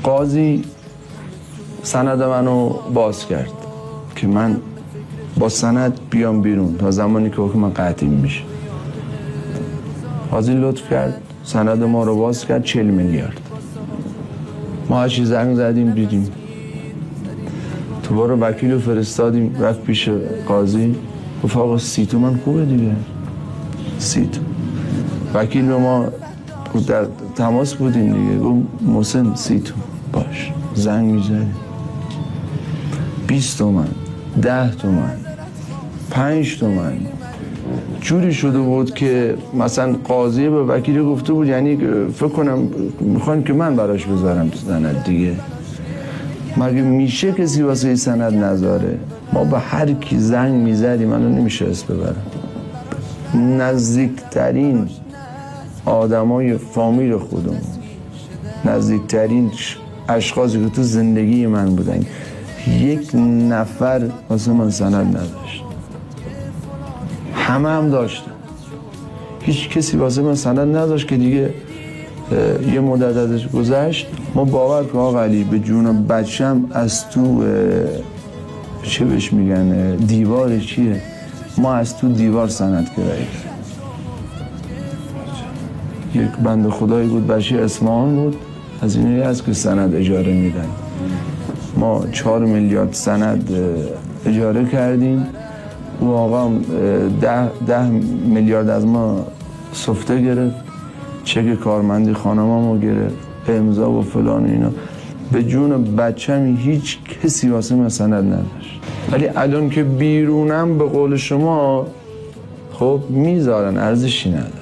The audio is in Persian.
قاضی سند منو باز کرد که من با سند بیام بیرون تا زمانی که حکم قطعی میشه. قاضی لطف کرد سند ما رو باز کرد 40 میلیارد. ما هرچی زنگ زدیم دیدیم. تو برو وکیل رو فرستادیم رفت پیش قاضی گفت آقا 30 تومن خوبه دیگه. 30 تومن. وکیل به ما در تماس بودیم دیگه گفت محسن 30 تومن باش. زنگ میزنیم 20 تومن 10 تومن 5 تومن. جوری شده بود که مثلا قاضی به وکیل گفته بود یعنی فکر کنم میخوان که من براش بذارم سند دیگه. مگه میشه کسی واسه سند نذاره؟ ما به هر کی زنگ میزدیم منو نمیشه اسم ببرم. نزدیکترین آدمای فامیل خودم، نزدیکترین اشخاصی که تو زندگی من بودن، یک نفر واسه من سند نداشت. همه هم داشتن. هیچ کسی واسه من سند نداشت که دیگه یه مدت ازش گذشت. ما باور کن آقا علی به جون بچم از تو چه بهش میگن دیوار چیه؟ ما از تو دیوار سند گراییم. یک بنده خدایی بود بشیر اصفهان بود، از اینایی هست که سند اجاره میدن. ما 4 میلیارد سند اجاره کردیم. او آقا 10 میلیارد از ما سفته گرفت، چک کارمندی خانمامو گرفت، امضا و فلان اینا. به جون بچه‌م هیچ کسی واسه من سند نداشت. ولی الان که بیرونم به قول شما خب میذارن، ارزشی نداره.